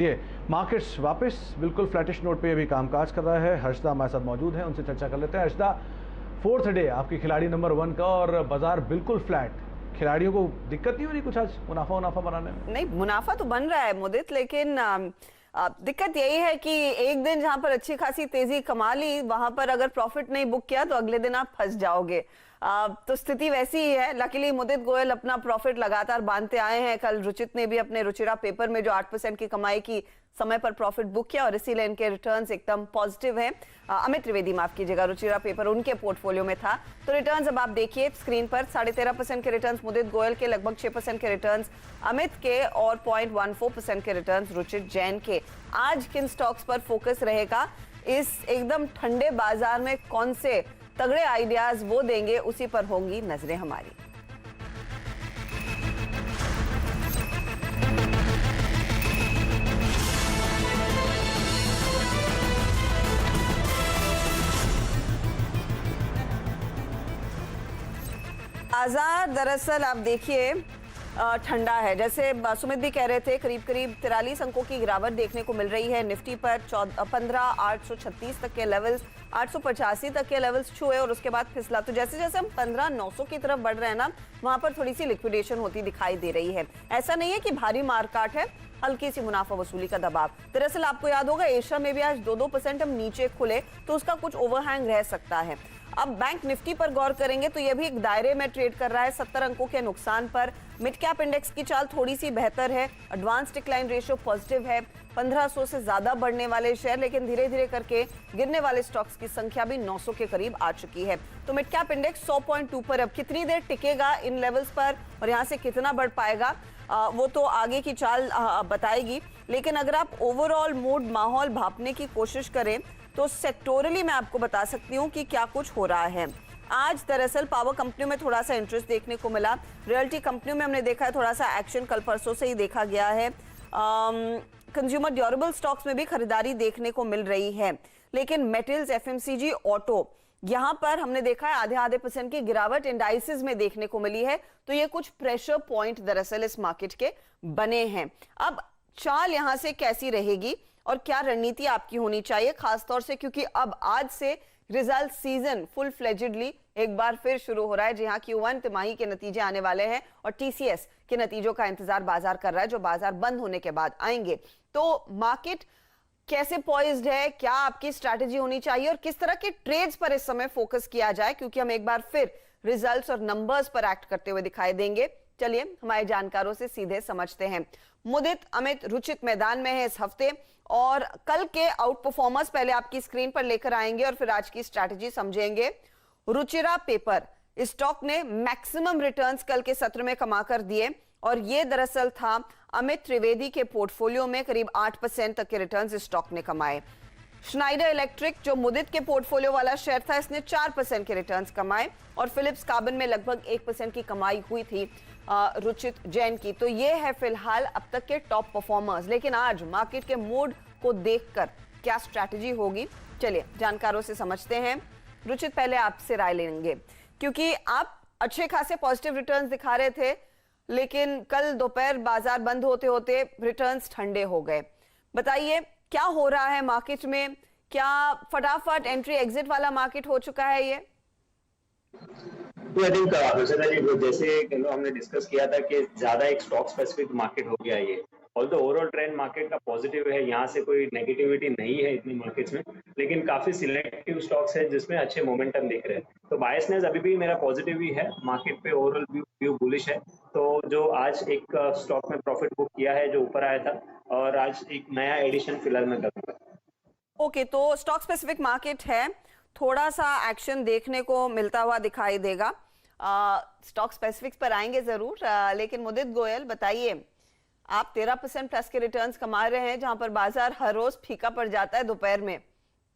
ये मार्केट्स वापस बिल्कुल फ्लैटिश नोट पे अभी कामकाज कर रहा है। हर्षदा हमारे साथ मौजूद हैं, उनसे चर्चा कर लेते हैं। हर्षदा, फोर्थ डे आपकी खिलाड़ी नंबर 1 का और बाजार बिल्कुल फ्लैट। खिलाड़ियों को दिक्कत नहीं हो रही कुछ आज मुनाफा बनाने में? नहीं, मुनाफा तो बन रहा है मुदित, लेकिन दिक्कत यही है कि एक दिन जहां पर अच्छी खासी तेजी कमा ली, वहां पर अगर प्रॉफिट नहीं बुक किया तो अगले दिन आप फंस जाओगे। तो स्थिति वैसी ही है। लकीली मुदित गोयल अपना प्रॉफिट लगातार बांधते आए हैं। कल रुचित ने भी अपने रुचिरा पेपर में जो 8% की कमाई की, समय पर प्रॉफिट बुक किया और इसीलिए इनके रिटर्न्स एकदम पॉजिटिव हैं। अमित त्रिवेदी, माफ कीजिएगा, रुचिरा पेपर उनके पोर्टफोलियो में था। तो रिटर्न्स अब आप देखिए स्क्रीन पर, 13.5% के रिटर्न्स मुदित गोयल के, लगभग 6% के रिटर्न्स अमित के और 0.14% के रिटर्न्स रुचित जैन के। आज किन स्टॉक्स पर फोकस रहेगा, इस एकदम ठंडे बाजार में कौन से तगड़े आइडियाज वो देंगे, उसी पर होंगी नजरें हमारी। बाजार दरअसल आप देखिए ठंडा है। जैसे सुमित भी कह रहे थे, करीब करीब 43 अंकों की गिरावट देखने को मिल रही है। निफ्टी पर 15,836 तक के लेवल्स, 885 तक के लेवल्स छुए और उसके बाद फिसला। तो जैसे जैसे हम 15,900 की तरफ बढ़ रहे हैं ना, वहां पर थोड़ी सी लिक्विडेशन होती दिखाई दे रही है। ऐसा नहीं है कि भारी मारकाट है, हल्की सी मुनाफा वसूली का दबाव। दरअसल आपको याद होगा एशिया में भी आज 2-2% हम नीचे खुले, तो उसका कुछ ओवरहैंग रह सकता है। अब बैंक निफ्टी पर गौर करेंगे तो यह भी एक दायरे में ट्रेड कर रहा है 70 अंकों के नुकसान पर। मिड कैप इंडेक्स की चाल थोड़ी सी बेहतर है, एडवांस डिक्लाइन रेशियो पॉजिटिव है। 1500 से ज्यादा बढ़ने वाले शेयर, लेकिन धीरे धीरे करके गिरने वाले स्टॉक्स की संख्या भी 900 के करीब आ चुकी है। तो मिड कैप इंडेक्स 100.2 पर अब कितनी देर टिकेगा इन लेवल्स पर और यहां से कितना बढ़ पाएगा, वो तो आगे की चाल बताएगी। लेकिन अगर आप ओवरऑल मूड माहौल भापने की कोशिश करें तो सेक्टोरली मैं आपको बता सकती हूँ कि क्या कुछ हो रहा है। आज दरअसल पावर कंपनियों में थोड़ा सा इंटरेस्ट देखने को मिला। रियल्टी कंपनियों में हमने देखा है थोड़ा सा एक्शन, कल परसों से ही देखा गया है। कंज्यूमर ड्यूरेबल स्टॉक्स में भी खरीदारी देखने को मिल रही है। लेकिन मेटल्स, एफएमसीजी, ऑटो, यहां पर हमने देखा है आधे % की गिरावट इंडाइसेस में देखने को मिली है। तो ये कुछ प्रेशर पॉइंट दरअसल इस मार्केट के बने हैं। अब चाल यहां से कैसी रहेगी और क्या रणनीति आपकी होनी चाहिए, खासतौर से क्योंकि अब आज से रिजल्ट सीजन फुल फ्लेजेडली एक बार फिर शुरू हो रहा है। जी हाँ, Q1 तिमाही के नतीजे आने वाले हैं और TCS के नतीजों का इंतजार बाजार कर रहा है, जो बाजार बंद होने के बाद आएंगे। तो मार्केट कैसे पॉइज्ड है, क्या आपकी स्ट्रैटेजी होनी चाहिए और किस तरह के ट्रेड्स पर इस समय फोकस किया जाए, क्योंकि हम एक बार फिर रिजल्ट्स और नंबर्स पर एक्ट करते हुए दिखाई देंगे। चलिए हमारे जानकारों से सीधे समझते हैं। मुदित, अमित, रुचित मैदान में है इस हफ्ते और कल के आउट परफॉर्मर्स पहले आपकी स्क्रीन पर लेकर आएंगे और फिर आज की स्ट्रैटेजी समझेंगे। रुचिरा पेपर, इस स्टॉक ने मैक्सिमम रिटर्न्स कल के सत्र में कमा कर दिए और ये दरअसल था अमित त्रिवेदी के पोर्टफोलियो में, करीब 8% तक के रिटर्न्स इस स्टॉक ने कमाए। श्नाइडर इलेक्ट्रिक, जो मुदित के पोर्टफोलियो वाला शेयर था, इसने 4% के रिटर्न्स कमाए और फिलिप्स कार्बन में लगभग 1% की कमाई हुई थी रुचित जैन की। तो ये है फिलहाल अब तक के टॉप परफॉर्मर्स। लेकिन आज मार्केट के मूड को देखकर क्या स्ट्रैटेजी होगी, चलिए जानकारों से समझते हैं। रुचित, पहले आपसे राय लेंगे, क्योंकि आप अच्छे खासे पॉजिटिव रिटर्न्स दिखा रहे थे, लेकिन कल दोपहर बाजार बंद होते होते रिटर्न्स ठंडे हो गए। बताइए क्या हो रहा है मार्केट में, क्या फटाफट एंट्री एग्जिट वाला मार्केट हो चुका है ये? तो आई थिंक जैसे हमने डिस्कस किया था कि ज्यादा एक स्टॉक स्पेसिफिक मार्केट हो गया ये। ऑल्दो ओवरऑल ट्रेंड मार्केट का पॉजिटिव है, यहाँ से कोई नेगेटिविटी नहीं है इतनी मार्केट्स में, लेकिन काफी सिलेक्टिव स्टॉक्स है जिसमें अच्छे मोमेंटम दिख रहे हैं। तो बायसनेस अभी भी मेरा पॉजिटिव ही है, मार्केट पे ओवरऑल व्यू बुलिश है। तो जो आज एक स्टॉक में प्रॉफिट बुक किया है जो ऊपर आया था, और आज एक नया एडिशन फिलहाल में करूंगा। ओके, तो स्टॉक स्पेसिफिक मार्केट है, थोड़ा सा एक्शन देखने को मिलता हुआ दिखाई देगा। स्टॉक स्पेसिफिक्स पर आएंगे जरूर, लेकिन मुदित गोयल बताइए, आप 13% प्लस के रिटर्न्स कमा रहे हैं जहां पर बाजार हर रोज फीका पड़ जाता है दोपहर में।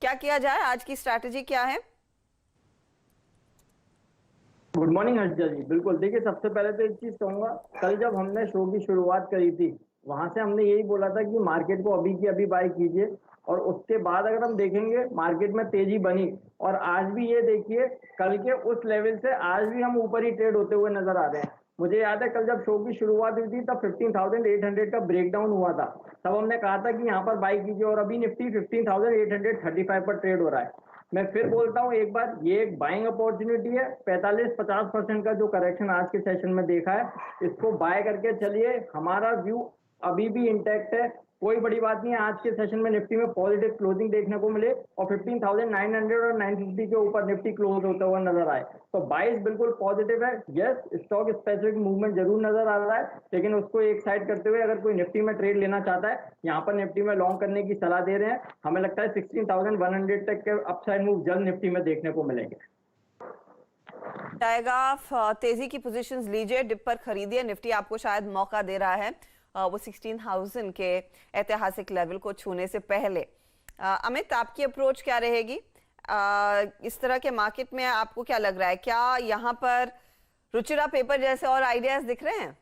क्या किया जाए, आज की स्ट्रैटेजी क्या है? गुड मॉर्निंग हर्षदा जी। बिल्कुल, देखिए सबसे पहले तो एक चीज कहूंगा, कल जब हमने शो की शुरुआत करी थी वहां से हमने यही बोला था कि मार्केट को अभी की अभी बाय कीजिए, और उसके बाद अगर हम देखेंगे मार्केट में तेजी बनी और आज भी ये देखिए कल के उस लेवल से आज भी हम ऊपर ही ट्रेड होते हुए नजर आ रहे हैं। मुझे याद है कल जब शो की शुरुआत हुई थी तब 15,800 का ब्रेकडाउन हुआ था, तब हमने कहा था कि यहाँ पर बाई कीजिए और अभी निफ्टी 15,835 पर ट्रेड हो रहा है। मैं फिर बोलता हूँ एक बार, ये एक बाइंग अपॉर्चुनिटी है। 45-50% का जो करेक्शन आज के सेशन में देखा है, इसको बाय करके चलिए। हमारा व्यू अभी भी इंटैक्ट है, कोई बड़ी बात नहीं है। आज के सेशन में निफ्टी में पॉजिटिव क्लोजिंग देखने को मिले और 15,900 और 950 के ऊपर निफ्टी क्लोज होता हुआ नजर आए, तो बाइस बिल्कुल पॉजिटिव है। यस, स्टॉक स्पेसिफिक मूवमेंट जरूर नजर आ रहा है, लेकिन उसको एक साइड करते हुए अगर कोई निफ्टी में ट्रेड लेना चाहता है, यहाँ पर निफ्टी में लॉन्ग करने की सलाह दे रहे हैं। हमें लगता है 16,100 तक के अपसाइड मूव जल्द निफ्टी में देखने को मिलेंगे। जाएगा, तेजी की पोजीशंस लीजिए, डिप पर खरीदिए। निफ्टी आपको शायद मौका दे रहा है वो 16,000 के ऐतिहासिक लेवल को छूने से पहले। अमित, आपकी अप्रोच क्या रहेगी इस तरह के मार्केट में? आपको क्या लग रहा है, क्या यहाँ पर रुचिरा पेपर जैसे और आइडियाज दिख रहे हैं?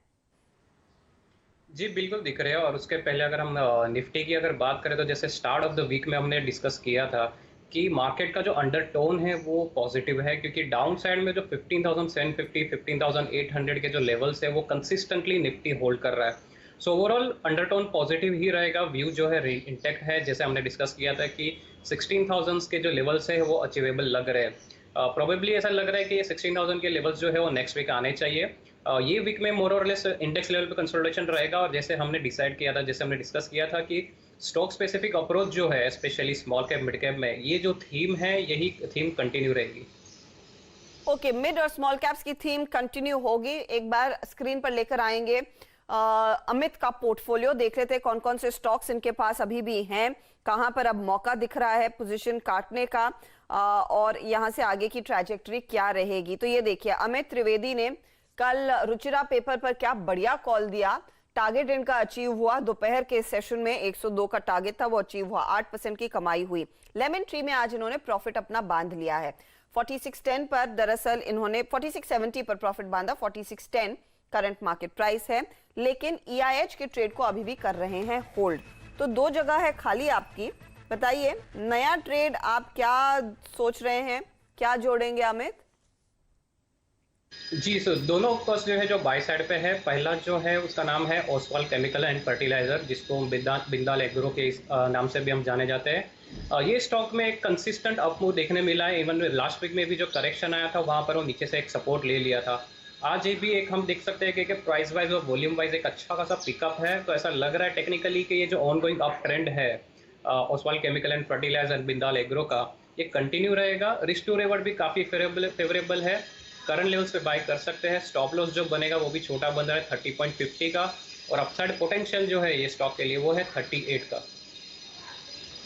जी बिल्कुल दिख रहे हैं। और उसके पहले अगर हम निफ्टी की अगर बात करें तो जैसे स्टार्ट ऑफ द वीक में हमने डिस्कस किया था कि मार्केट का जो अंडरटोन है वो पॉजिटिव है, क्योंकि डाउन साइड में जो 15,750 15,800 के जो लेवल्स है वो कंसिस्टेंटली निफ्टी होल्ड कर रहा है। सो ओवरऑल अंडरटोन पॉजिटिव ही रहेगा। व्यू जो है इंटैक्ट है, जैसे हमने डिस्कस किया था कि 16,000 के जो लेवल्स है वो अचीवेबल लग रहे हैं। प्रोबेबली ऐसा लग रहा है कि ये 16,000 के लेवल्स जो है वो नेक्स्ट वीक आने चाहिए। ये वीक में मोर और लेस इंडेक्स लेवल पे कंसोलिडेशन रहेगा। और जैसे हमने डिसाइड किया था, जैसे हमने डिस्कस किया था कि स्टॉक स्पेसिफिक अप्रोच जो है specially small cap mid cap में, ये जो थीम है यही थीम कंटिन्यू रहेगी। ओके, मिड और स्मॉल कैप्स की थीम कंटिन्यू होगी। एक बार स्क्रीन पर लेकर आएंगे अमित का पोर्टफोलियो, देख लेते हैं कौन कौन से स्टॉक्स इनके पास अभी भी हैं, कहां पर अब मौका दिख रहा है पोजीशन काटने का, और यहां से आगे की ट्रैजेक्टरी क्या रहेगी। तो ये देखिए, अमित त्रिवेदी ने कल रुचिरा पेपर पर क्या बढ़िया कॉल दिया। टारगेट इनका अचीव हुआ, दोपहर के सेशन में 102 का टारगेट था, वो अचीव हुआ, 8% की कमाई हुई। लेमन ट्री में आज इन्होंने प्रॉफिट अपना बांध लिया है। 4610 पर दरअसल इन्होंने 4670 पर प्रॉफिट बांधा, 4610 करंट मार्केट प्राइस है, लेकिन EIH के ट्रेड को अभी भी कर रहे हैं होल्ड। तो दो जगह है खाली आपकी, बताइए नया ट्रेड आप क्या सोच रहे हैं, क्या जोड़ेंगे अमित? जी सर, दोनों ऑफकोर्स जो है जो बाय साइड पे है, पहला जो है उसका नाम है ओसवाल केमिकल एंड फर्टिलाइजर, जिसको बिंदाल एग्रो के नाम से भी हम जाने जाते हैं। ये स्टॉक में एक कंसिस्टेंट अपमूव देखने मिला है। इवन लास्ट वीक में भी जो करेक्शन आया था वहां पर वो नीचे से एक सपोर्ट ले लिया था। आज ये भी एक हम देख सकते हैं कि प्राइस वाइज और वॉल्यूम वाइज एक अच्छा खासा पिकअप है। तो ऐसा लग रहा है टेक्निकली कि ये जो ऑनगोइंग अप ट्रेंड है Oswal chemical and fertilizer Bindal agro का, ये कंटिन्यू रहेगा। रिस्क टू रिवॉर्ड भी काफ़ी फेवरेबल है। करंट लेवल्स पे बाय कर सकते हैं। स्टॉप लॉस जो बनेगा वो भी छोटा बन रहा है 30.50 का, और अपसाइड पोटेंशियल जो है ये स्टॉक के लिए वो है 38 का।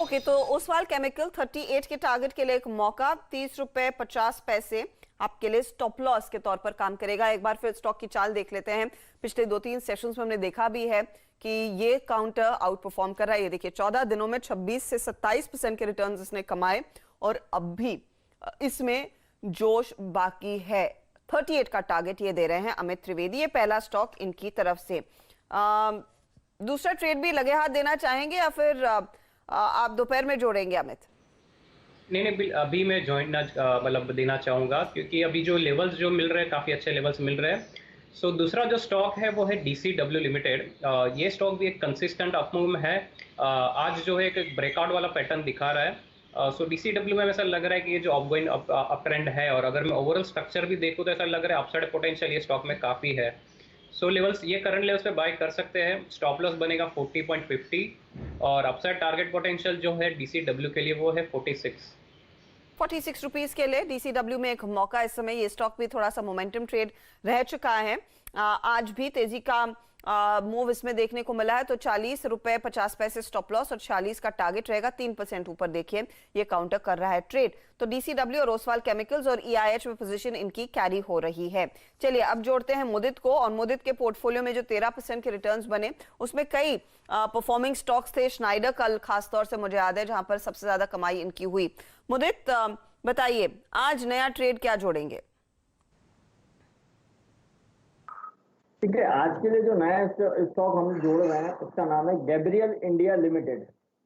ओके, तो ओसवाल केमिकल 38 के टारगेट के लिए एक मौका, 30 रुपए 50 पैसे आपके लिए स्टॉप लॉस के तौर पर काम करेगा। एक बार फिर स्टॉक की चाल देख लेते हैं। पिछले 2-3 सेशंस में हमने देखा भी है कि ये काउंटर आउट परफॉर्म कर रहा है। ये देखिए 14 दिनों में 26 से 27% के रिटर्न्स इसने कमाए, और अब भी इसमें जोश बाकी है। 38 का टारगेट ये दे रहे हैं अमित त्रिवेदी। ये पहला स्टॉक इनकी तरफ से। दूसरा ट्रेड भी लगे हाथ देना चाहेंगे या फिर आप दोपहर में जोड़ेंगे अमित? नहीं, अभी मैं ज्वाइन मतलब देना चाहूँगा, क्योंकि अभी जो लेवल्स जो मिल रहे हैं काफ़ी अच्छे लेवल्स मिल रहे हैं। सो दूसरा जो स्टॉक है वो है DCW लिमिटेड। ये स्टॉक भी एक कंसिस्टेंट अपमूव में है। आज जो है एक ब्रेकआउट वाला पैटर्न दिखा रहा है। सो DCW में ऐसा लग रहा है कि ये जो अपगोइंग अप ट्रेंड है, और अगर मैं ओवरऑल स्ट्रक्चर भी देखूँ तो ऐसा लग रहा है अपसाइड पोटेंशियल ये स्टॉक में काफ़ी है। सो लेवल्स ये करंट लेवल्स पे बाय कर सकते हैं। स्टॉप लॉस बनेगा 40.50, और अपसाइड टारगेट पोटेंशियल जो है DCW के लिए वो है 46 रुपीस के लिए DCW में एक मौका। इस समय ये स्टॉक भी थोड़ा सा मोमेंटम ट्रेड रह चुका है। आज भी तेजी का मूव इसमें देखने को मिला है। तो 40 रुपए 50 पैसे स्टॉप लॉस और 40 का टारगेट रहेगा। 3% ऊपर देखिए ये काउंटर कर रहा है ट्रेड। तो DCW और ओसवाल केमिकल्स और EIH में पोजीशन इनकी कैरी हो रही है। चलिए अब जोड़ते हैं मुदित को, और मुदित के पोर्टफोलियो में जो 13% के रिटर्न्स बने उसमें कई परफॉर्मिंग स्टॉक्स थे। स्नाइडर कल खासतौर से मुझे याद है जहां पर सबसे ज्यादा कमाई इनकी हुई। मुदित बताइए आज नया ट्रेड क्या जोड़ेंगे? ठीक है, आज के लिए जो नया स्टॉक हम जोड़ रहे हैं उसका नाम है गैब्रियल इंडिया लिमिटेड।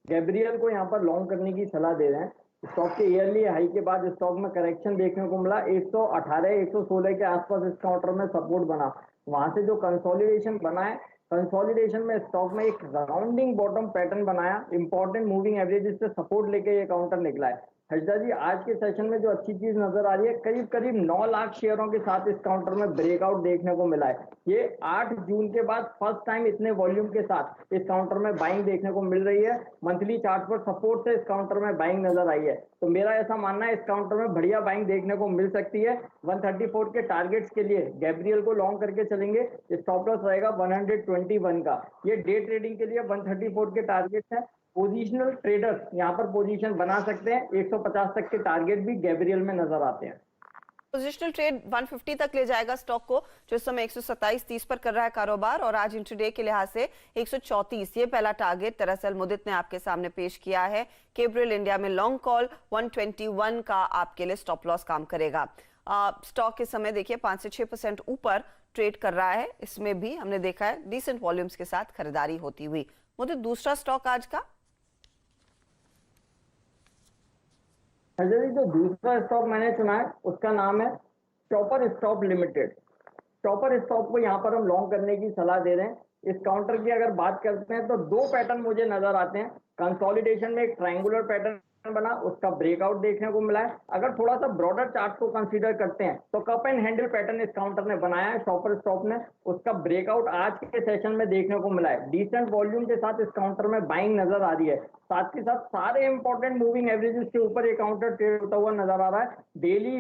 गैब्रियल को यहाँ पर लॉन्ग करने की सलाह दे रहे हैं। स्टॉक के ईयरली हाई के बाद स्टॉक में करेक्शन देखने को मिला। 118 116 के आसपास इस काउंटर में सपोर्ट बना, वहां से जो कंसोलिडेशन बना है, कंसोलिडेशन में स्टॉक में एक राउंडिंग बॉटम पैटर्न बनाया, इंपॉर्टेंट मूविंग एवरेज से सपोर्ट लेके ये काउंटर निकला है। हर्षदा जी, आज के सेशन में जो अच्छी चीज नजर आ रही है, करीब करीब 9 लाख शेयरों के साथ इस काउंटर में ब्रेकआउट देखने को मिला है। ये 8 जून के बाद फर्स्ट टाइम इतने वॉल्यूम के साथ इस काउंटर में बाइंग देखने को मिल रही है। मंथली चार्ट पर सपोर्ट से इस काउंटर में बाइंग नजर आई है, तो मेरा ऐसा मानना है इस काउंटर में बढ़िया बाइंग देखने को मिल सकती है। 134 के टारगेट्स के लिए गैब्रियल को लॉन्ग करके चलेंगे, स्टॉप लॉस रहेगा 121 का। ये डे ट्रेडिंग के लिए 134 के टारगेट्स है। पोजिशनल ट्रेडर्स यहाँ पर पोजीशन बना सकते हैं, 150 तक के टारगेट भी गैब्रियल में नजर आते हैं। पोजिशनल ट्रेड 150 तक ले जाएगा स्टॉक को, जो इस समय 127.30 पर कर रहा है कारोबार, और आज इंट्राडे के लिहाज से 134 ये पहला टारगेट दरअसल मुदित ने आपके सामने पेश किया है। गैब्रियल इंडिया में लॉन्ग कॉल 121 का आपके लिए स्टॉप लॉस काम करेगा। स्टॉक इस समय देखिए 5 से 6% ऊपर ट्रेड कर रहा है। इसमें भी हमने देखा है डिसेंट वॉल्यूम्स के साथ खरीदारी होती हुई। मुदित, दूसरा स्टॉक आज का जो दूसरा स्टॉक मैंने चुना है उसका नाम है shopper stop limited. Shopper stop को यहाँ पर हम लॉन्ग करने की सलाह दे रहे हैं। इस काउंटर की अगर बात करते हैं तो 2 पैटर्न मुझे नजर आते हैं। कंसोलिडेशन में एक ट्रायंगुलर पैटर्न बना, उसका ब्रेकआउट देखने को मिला है। अगर थोड़ा सा ब्रॉडर चार्ट को कंसीडर करते हैं तो कप एंड हैंडल पैटर्न इस काउंटर ने बनाया है शॉपर स्टॉप ने, उसका ब्रेकआउट आज के सेशन में देखने को मिला है। डिसेंट वॉल्यूम के साथ इस काउंटर में बाइंग नजर आ रही है। साथ ही साथ सारे इंपॉर्टेंट मूविंग एवरेजेस के ऊपर ये काउंटर ट्रेड होता हुआ नजर आ रहा है। डेली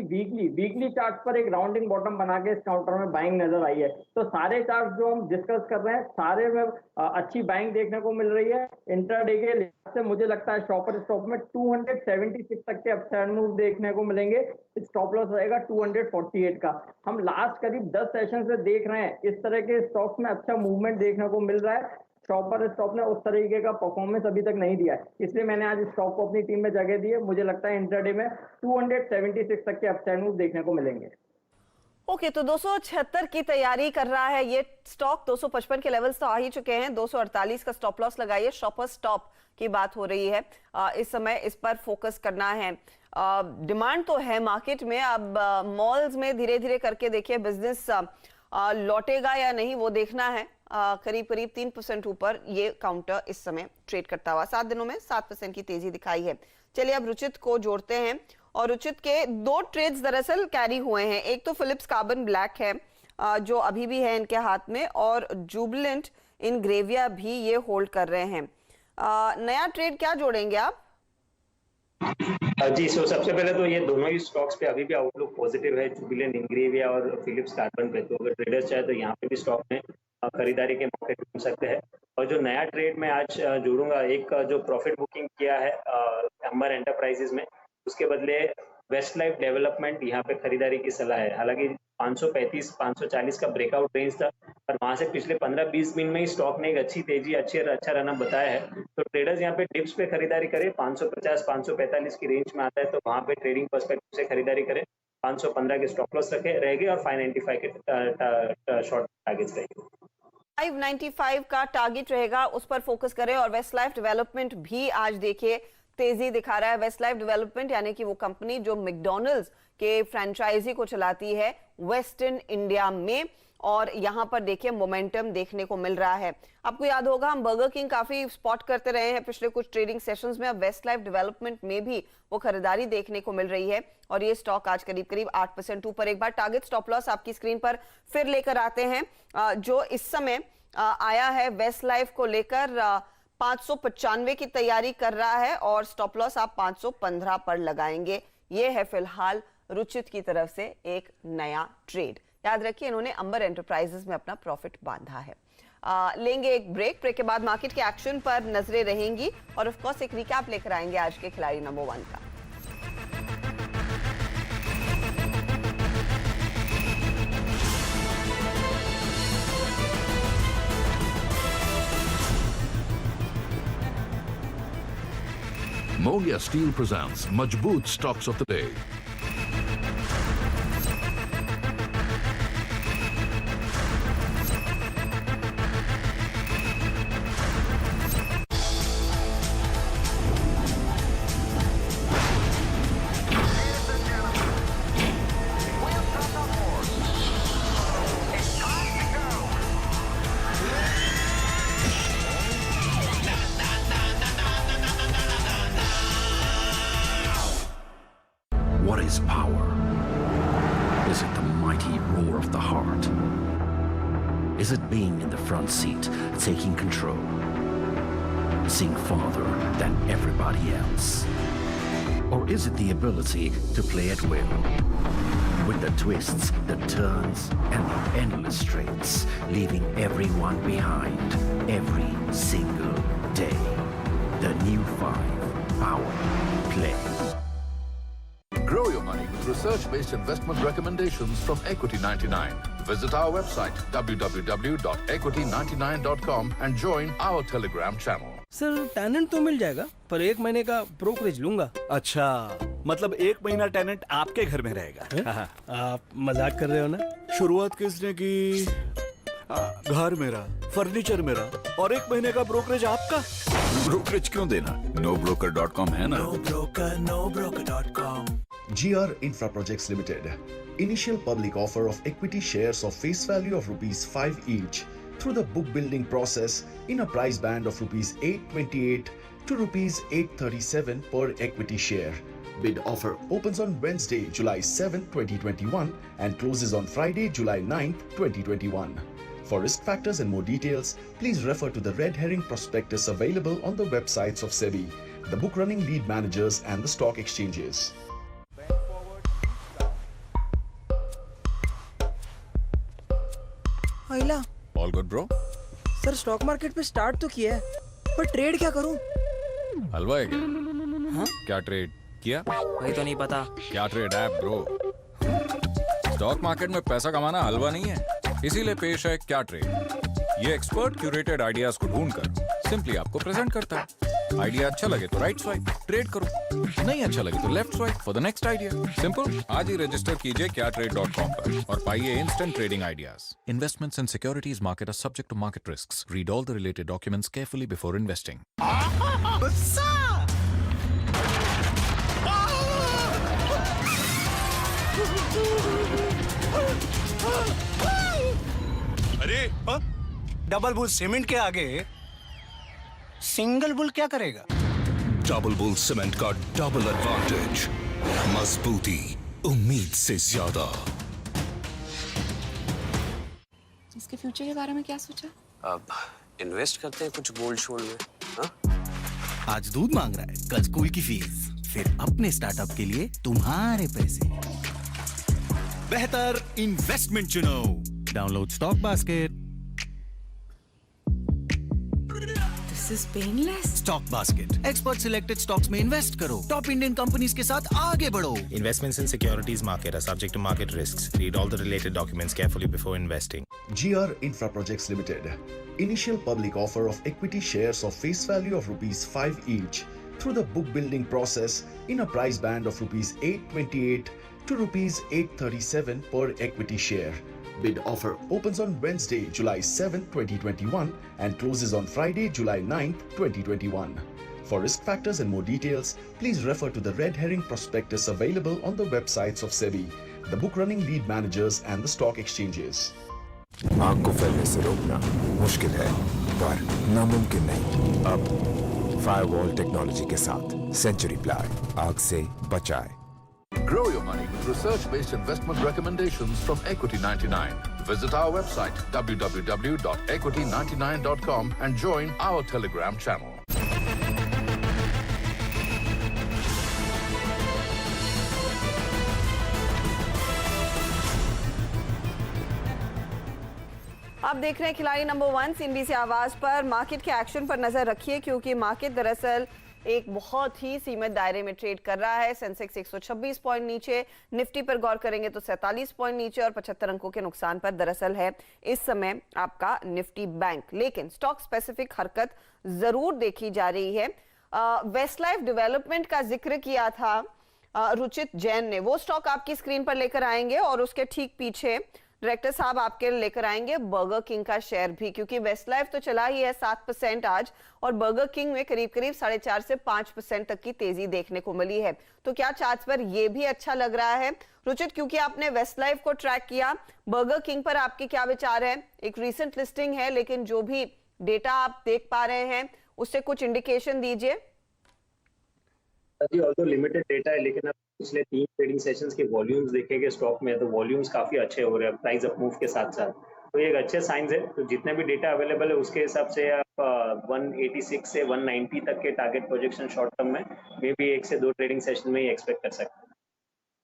वीकली चार्ट पर एक राउंडिंग बॉटम बना के इस काउंटर में बाइंग नजर आई है। तो सारे चार्ट जो हम डिस्कस कर रहे हैं सारे में अच्छी बाइंग देखने को मिल रही है। इंट्राडे के लिहाज से मुझे लगता है शॉपर स्टॉप में 276 तक के अपसाइड मूव देखने को मिलेंगे। स्टॉप लॉस रहेगा 248 का। हम लास्ट करीब 10 सेशन से देख रहे हैं इस तरह के स्टॉक्स में अच्छा मूवमेंट देखने को मिल रहा है। शॉपर स्टॉप ने उस तरीके का परफॉर्मेंस अभी तक नहीं दिया है, इसलिए मैंने आज स्टॉक को अपनी टीम में जगह दी है। मुझे लगता है इंट्राडे में 276 तक के अपसाइड मूव देखने को मिलेंगे। ओके, तो 276 की तैयारी कर रहा है ये स्टॉक। 255 के लेवल्स तो आ ही चुके हैं। 248 का स्टॉप लॉस लगाइए। शॉपर स्टॉप की बात हो रही है, इस समय इस पर फोकस करना है। डिमांड तो है मार्केट में, अब मॉल्स में धीरे धीरे करके देखिए बिजनेस लौटेगा या नहीं वो देखना है। करीब 3% ऊपर ये काउंटर इस समय ट्रेड करता हुआ 7 दिनों में 7% की तेजी दिखाई है। चलिए अब रुचित को जोड़ते हैं, और रुचित के 2 ट्रेड्स दरअसल कैरी हुए हैं। एक तो फिलिप्स कार्बन ब्लैक है जो अभी भी है इनके हाथ में, और जुबिलेंट इनग्रेविया भी ये होल्ड कर रहे हैं। नया ट्रेड क्या जोड़ेंगे आप? जी, सो सबसे पहले तो ये दोनों ही स्टॉक्स पे अभी भी आउटलुक पॉजिटिव है, जुबिलेंट इनग्रेविया और फिलिप्स कार्बन पे। तो अगर ट्रेडर्स चाहे तो यहाँ पे भी स्टॉक में खरीदारी के मौके ढूंढ सकते हैं। और जो नया ट्रेड मैं आज जोड़ूंगा, एक जो प्रॉफिट बुकिंग किया है अंबर एंटरप्राइजेज में, उसके बदले वेस्ट लाइफ डेवलपमेंट यहाँ पे खरीदारी की सलाह है। हालांकि 535-540 का ब्रेकआउट रेंज था, और वहां से पिछले 15-20 दिन में ही स्टॉक ने एक अच्छी तेजी अच्छा रनअप बताया है। तो ट्रेडर्स यहाँ पे डिप्स पे खरीदारी करें। 550-545 की रेंज में आता है तो वहां पे ट्रेडिंग पर्सपेक्टिव से खरीदारी करें। 515 के स्टॉप लॉस रहेंगे और 595 के शॉर्ट टारगेट्स रहेंगे। 595 का टारगेट रहेगा, उस पर फोकस करें। और वेस्ट लाइफ डेवलपमेंट भी आज देखिए तेजी दिखा रहा है। वेस्ट लाइफ डेवलपमेंट यानी कि वो कंपनी जो मैकडॉनल्ड्स के फ्रेंचाइजी को चलाती है वेस्टर्न इंडिया में, और यहां पर देखिए मोमेंटम देखने को मिल रहा है। आपको याद होगा हम बर्गर किंग काफी स्पॉट करते रहे हैं पिछले कुछ ट्रेडिंग सेशंस में। अब वेस्ट लाइफ डेवलपमेंट में भी वो खरीदारी देखने को मिल रही है, और ये स्टॉक आज करीब 8% ऊपर। एक बार टारगेट स्टॉप लॉस आपकी स्क्रीन पर फिर लेकर आते हैं, जो इस समय आया है वेस्ट लाइफ को लेकर 595 की तैयारी कर रहा है, और स्टॉप लॉस आप 515 पर लगाएंगे। ये है फिलहाल रुचित की तरफ से एक नया ट्रेड। याद रखिए इन्होंने अंबर एंटरप्राइजेस में अपना प्रॉफिट बांधा है। लेंगे एक ब्रेक के बाद मार्केट के एक्शन पर नजरें रहेंगी, और ऑफ कोर्स एक रिकैप लेकर आएंगे आज के खिलाड़ी नंबर 1 का। Mogia Steel presents Majboot Stocks of the Day. his power? Is it the mighty roar of the heart? Is it being in the front seat, taking control, seeing farther than everybody else? Or is it the ability to play at will, with the twists, the turns, and the endless straights, leaving everyone behind every single day? The new 5 Power Play. Grow your money with research-based investment recommendations from Equity 99. Visit our website www.equity99.com and join our Telegram channel. Sir tenant तो मिल जाएगा पर 1 महीने का brokerage लूंगा। अच्छा, मतलब 1 महीना टेनेंट आपके घर में रहेगा? आप मजाक कर रहे हो ना? शुरुआत किसने की? घर मेरा, फर्नीचर मेरा और 1 महीने का ब्रोकरेज आपका। ब्रोकरेज क्यों देना? nobroker.com है ना? nobroker.com। GR Infra Projects Limited. Initial public offer of equity shares of face value of rupees 5 each through the book building process in a price band of rupees 828 to rupees 837 per equity share. Bid offer opens on Wednesday, July 7, 2021 and closes on Friday, July 9, 2021. For risk factors and more details, please refer to the red herring prospectus available on the websites of SEBI, the book running lead managers and the stock exchanges. आइला All good, bro? Sir stock market पे start तो किया है पर trade क्या करूं? हलवा है क्या? हाँ? क्या ट्रेड किया? वही तो नहीं पता। क्या ट्रेड है ब्रो? स्टॉक मार्केट में पैसा कमाना हलवा नहीं है, इसीलिए पेश है क्या ट्रेड। ये एक्सपर्ट क्यूरेटेड आइडियाज को ढूंढकर सिंपली आपको प्रेजेंट करता है। आइडिया अच्छा लगे तो राइट स्वाइप ट्रेड करो, नहीं अच्छा लगे तो left swipe for the next idea. Simple. आज ही रजिस्टर कीजिए kyatrade.com पर और पाइए instant trading ideas. Investments in securities market are subject to market risks. Read all the related documents carefully before investing. अरे डबल बुल सीमेंट के आगे single bull क्या करेगा? डबल बुल सीमेंट का डबल एडवांटेज, मजबूती उम्मीद से ज्यादा। इसके फ्यूचर के बारे में क्या सोचा? अब इन्वेस्ट करते हैं कुछ गोल्ड शोल्ड में। हाँ? आज दूध मांग रहा है, कल स्कूल की फीस, फिर अपने स्टार्टअप के लिए तुम्हारे पैसे। बेहतर इन्वेस्टमेंट चुनो। Download stock basket. This is painless. Stock basket, expert selected stocks में इन्वेस्ट करो, टॉप इंडियन कंपनीज के साथ आगे बढ़ो। Investments in securities market are subject to market risks. Read all the related documents carefully before investing. GR Infra Projects Limited. Initial public offer of equity shares of face value of rupees 5 each through the book building process in a price band of rupees 828 to rupees 837 per equity share. Bid offer opens on Wednesday, July 7, 2021 and closes on Friday, July 9, 2021. For risk factors and more details, please refer to the red herring prospectus available on the websites of SEBI, the book running lead managers and the stock exchanges. आग को फैलने से रोकना मुश्किल है पर नामुमकिन नहीं। अब फायरवॉल टेक्नोलॉजी के साथ सेंचुरी प्लाई आग से बचाए। Grow your money with research-based investment recommendations from Equity 99. Visit our website www.equity99.com and join our Telegram channel. आप देख रहे हैं खिलाड़ी नंबर 1 CNBC आवाज पर। मार्केट के एक्शन पर नजर रखिए क्योंकि मार्केट दरअसल एक बहुत ही सीमित दायरे में ट्रेड कर रहा है। सेंसेक्स 126 पॉइंट नीचे, निफ्टी पर गौर करेंगे तो 47 पॉइंट नीचे और 75 अंकों के नुकसान पर दरअसल है इस समय आपका निफ्टी बैंक। लेकिन स्टॉक स्पेसिफिक हरकत जरूर देखी जा रही है। वेस्ट लाइफ डेवलपमेंट का जिक्र किया था रुचित जैन ने, वो स्टॉक आपकी स्क्रीन पर लेकर आएंगे और उसके ठीक पीछे डायरेक्टर साहब आपके लेकर आएंगे बर्गर किंग का शेयर भी, क्योंकि वेस्ट लाइफ तो चला ही है 7% आज और बर्गर किंग में करीब 4.5 से 5% तक की तेजी देखने को मिली है। तो क्या चार्ट्स पर ये भी अच्छा लग रहा है रुचित? क्योंकि आपने वेस्ट लाइफ को ट्रैक किया, बर्गर किंग पर आपके क्या विचार है? एक रीसेंट लिस्टिंग है लेकिन जो भी डेटा आप देख पा रहे हैं उससे कुछ इंडिकेशन दीजिए। जी ऑल्दो लिमिटेड डेटा है लेकिन अब पिछले 3 ट्रेडिंग सेशंस के वॉल्यूम्स देखेंगे स्टॉक में, तो वॉल्यूम्स काफी अच्छे हो रहे हैं प्राइस अप मूव के साथ साथ, तो ये एक अच्छे साइंस है। तो जितने भी डेटा अवेलेबल है उसके हिसाब से आप 186 से 190 तक के टारगेट प्रोजेक्शन शॉर्ट टर्म में मे बी 1 से 2 ट्रेडिंग सेशन में ही एक्सपेक्ट कर सकते हैं।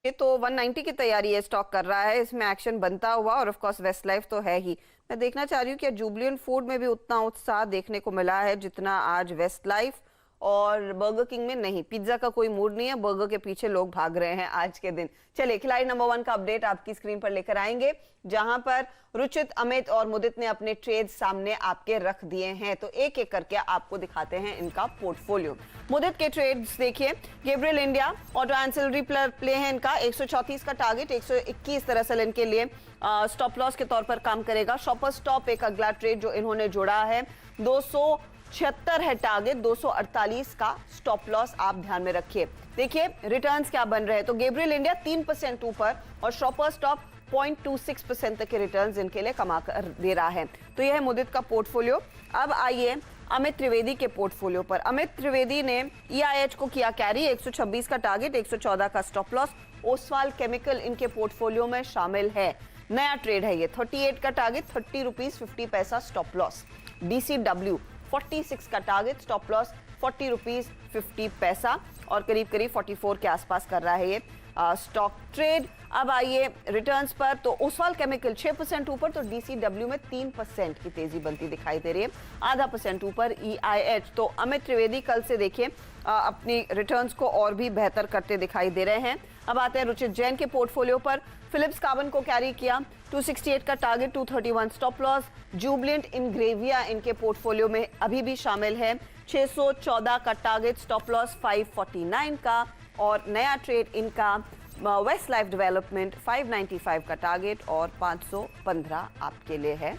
ये तो 190 की तैयारी है स्टॉक कर रहा है, इसमें एक्शन बनता हुआ, और ऑफ कोर्स वेस्ट लाइफ तो है ही। मैं देखना चाह रही हूँ कि जुबिलेंट फूड में भी उतना उत्साह देखने को मिला है जितना आज वेस्ट लाइफ और बर्गर किंग में नहीं। पिज्जा का कोई मूड नहीं है, बर्गर के पीछे लोग भाग रहे हैं आज के दिन। चलिए खिलाड़ी नंबर 1 का अपडेट आपकी स्क्रीन पर लेकर आएंगे, जहां पर रुचित, अमित और मुदित ने अपने ट्रेड सामने आपके रख दिए हैं। तो एक एक करके आपको दिखाते हैं इनका पोर्टफोलियो। मुदित के ट्रेड्स देखिए, Gabriel India auto ancillary play है इनका, 134 का टारगेट, 121 दरअसल इनके लिए स्टॉप लॉस के तौर पर काम करेगा। शॉपर स्टॉप एक अगला ट्रेड जो इन्होंने जोड़ा है, 276 है टारगेट, 248 का स्टॉप लॉस आप ध्यान में रखिए। देखिए रिटर्न्स क्या बन रहे हैं, तो गैब्रियल इंडिया 3% ऊपर और शॉपर स्टॉप 0.26% तक के रिटर्न्स इनके लिए कमा कर दे रहा है। तो यह है मुदित का पोर्टफोलियो। अब आइए अमित त्रिवेदी के पोर्टफोलियो पर। अमित त्रिवेदी ने EIH को किया कैरी, 126 का टारगेट, 114 का स्टॉप लॉस। ओसवाल केमिकल इनके पोर्टफोलियो में शामिल है, नया ट्रेड है ये, 38 का टारगेट, 30 रुपीज 50 पैसा स्टॉप लॉस। DCW 46 का टारगेट, स्टॉप लॉस 40 रुपीज 50 पैसा और करीब करीब 44 के आसपास कर रहा है ये स्टॉक ट्रेड। अब आइए रिटर्न्स पर, तो ओसवाल केमिकल 6% ऊपर, तो DCW में 3% की तेजी बनती दिखाई दे रही है, आधा % ऊपर EIH। तो अमित त्रिवेदी कल से देखिए अपनी रिटर्न्स को और भी बेहतर करते दिखाई दे रहे हैं। अब आते हैं रुचित जैन के पोर्टफोलियो पर। फिलिप्स कार्बन को कैरी किया, 268 का target, 231 stop loss. Jubilant Ingrevia इनके पोर्टफोलियो में अभी भी शामिल है, 614 का टारगेट, स्टॉप लॉस 549 का और नया ट्रेड इनका वेस्ट लाइफ डेवलपमेंट 595 का टारगेट और 515 आपके लिए है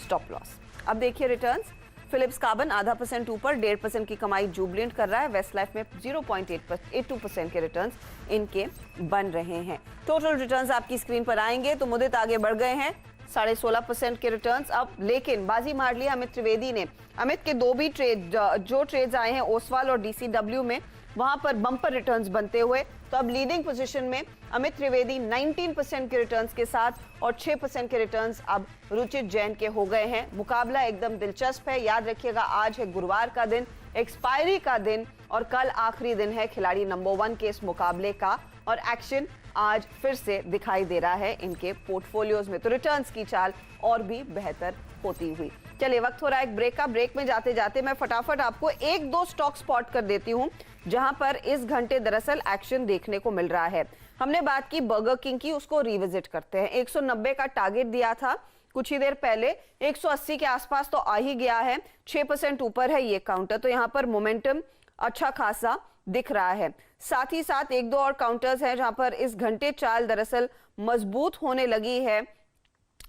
स्टॉप लॉस। अब देखिए रिटर्न्स, फिलिप्स कार्बन आधा % ऊपर, 1.5% की कमाई जुबिलेंट कर रहा है। वेस्ट लाइफ में 0.82% के रिटर्न्स इनके बन रहे हैं। टोटल रिटर्न्स आपकी स्क्रीन पर आएंगे, तो मुदित आगे बढ़ गए हैं, 16.5% के रिटर्न्स अब, लेकिन बाजी मार लिया अमित त्रिवेदी ने। अमित के दो भी ट्रेड जो ट्रेड्स आए हैं ओसवाल और DCW में, वहां पर बम्पर रिटर्न्स बनते हुए, तो अब लीडिंग पोजीशन में अमित त्रिवेदी 19% के रिटर्न्स के साथ और 6% के रिटर्न्स अब रुचित जैन के हो गए हैं। मुकाबला एकदम दिलचस्प है। याद रखिएगा आज है गुरुवार का दिन, एक्सपायरी का दिन, और कल आखिरी दिन है खिलाड़ी नंबर 1 के इस मुकाबले का, और एक्शन आज फिर से दिखाई दे रहा है इनके पोर्टफोलियोज में। तो रिटर्न्स की चाल और भी बेहतर होती हुई। चलिए वक्त हो रहा है एक ब्रेक का। ब्रेक में जाते जाते मैं फटाफट आपको 1-2 स्टॉक स्पॉट कर देती हूं जहां पर इस घंटे दरअसल एक्शन देखने को मिल रहा है। हमने बात की बर्गर किंग की, उसको रिविजिट करते हैं। 190 का टारगेट दिया था कुछ ही देर पहले, 180 के आसपास तो आ ही गया है, 6% ऊपर है ये काउंटर, तो यहां पर मोमेंटम अच्छा खासा दिख रहा है। साथ ही साथ 1-2 और काउंटर्स हैं जहां पर इस घंटे चाल दरअसल मजबूत होने लगी है,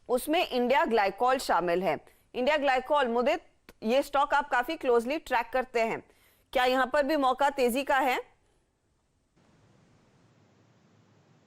उसमें इंडिया ग्लाइकोल शामिल है। इंडिया ग्लाइकोल, मुदित ये स्टॉक आप काफी क्लोजली ट्रैक करते हैं, क्या यहां पर भी मौका तेजी का है?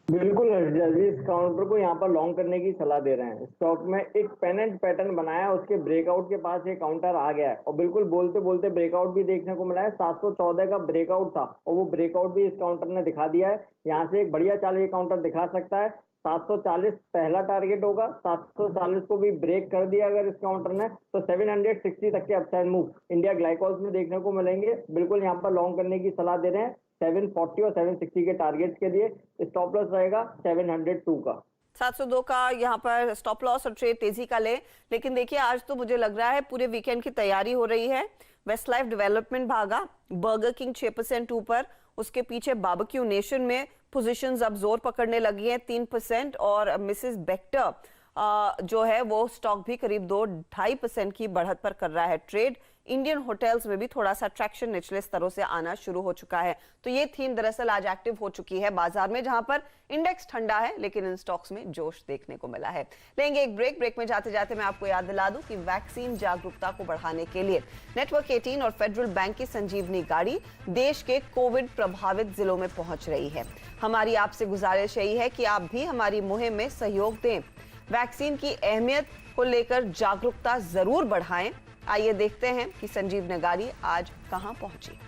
बिल्कुल हर्षिता जी, इस काउंटर को यहाँ पर लॉन्ग करने की सलाह दे रहे हैं। स्टॉक में एक पेनेंट पैटर्न बनाया, उसके ब्रेकआउट के पास ये काउंटर आ गया है और बिल्कुल बोलते बोलते ब्रेकआउट भी देखने को मिला है। 714 का ब्रेकआउट था और वो ब्रेकआउट भी इस काउंटर ने दिखा दिया है। यहाँ से एक बढ़िया चाल ये काउंटर दिखा सकता है। 740 पहला टारगेट होगा, 740 को भी ब्रेक कर दिया अगर इस काउंटर ने, तो 760 तक के अपसाइड मूव इंडिया ग्लाइकोल्स में देखने को मिलेंगे। बिल्कुल यहाँ पर लॉन्ग करने की सलाह दे रहे हैं। 740 और 760 के टारगेट्स के लिए स्टॉप लॉस रहेगा 702 का। 702 का यहाँ पर स्टॉप लॉस और ट्रेड तेजी का ले। लेकिन देखिए आज तो मुझे लग रहा है पूरे वीकेंड की तैयारी हो रही है। वेस्ट लाइफ डेवलपमेंट भागा, बर्गर किंग 6% ऊपर, उसके पीछे बारबेक्यू नेशन में पोजीशंस अब जोर पकड़ने लगी हैं 3%, और मिसेस बेक्टर जो है वो स्टॉक भी करीब 2-2.5% की बढ़त पर कर रहा है ट्रेड। इंडियन होटल्स में भी थोड़ा सा ट्रैक्शन निचले स्तरों से आना शुरू हो चुका है। तो ये थीम दरअसल आज एक्टिव हो चुकी है बाजार में, जहां पर इंडेक्स ठंडा है लेकिन इन स्टॉक्स में जोश देखने को मिला है। लेंगे एक ब्रेक। ब्रेक में जाते जाते मैं आपको याद दिला दूं कि वैक्सीन जागरूकता को बढ़ाने के लिए नेटवर्क 18 और फेडरल बैंक की संजीवनी गाड़ी देश के कोविड प्रभावित जिलों में पहुंच रही है। हमारी आपसे गुजारिश यही है कि आप भी हमारी मुहिम में सहयोग दें, वैक्सीन की अहमियत को लेकर जागरूकता जरूर बढ़ाएं। आइए देखते हैं कि संजीवनी गाड़ी आज कहां पहुंची।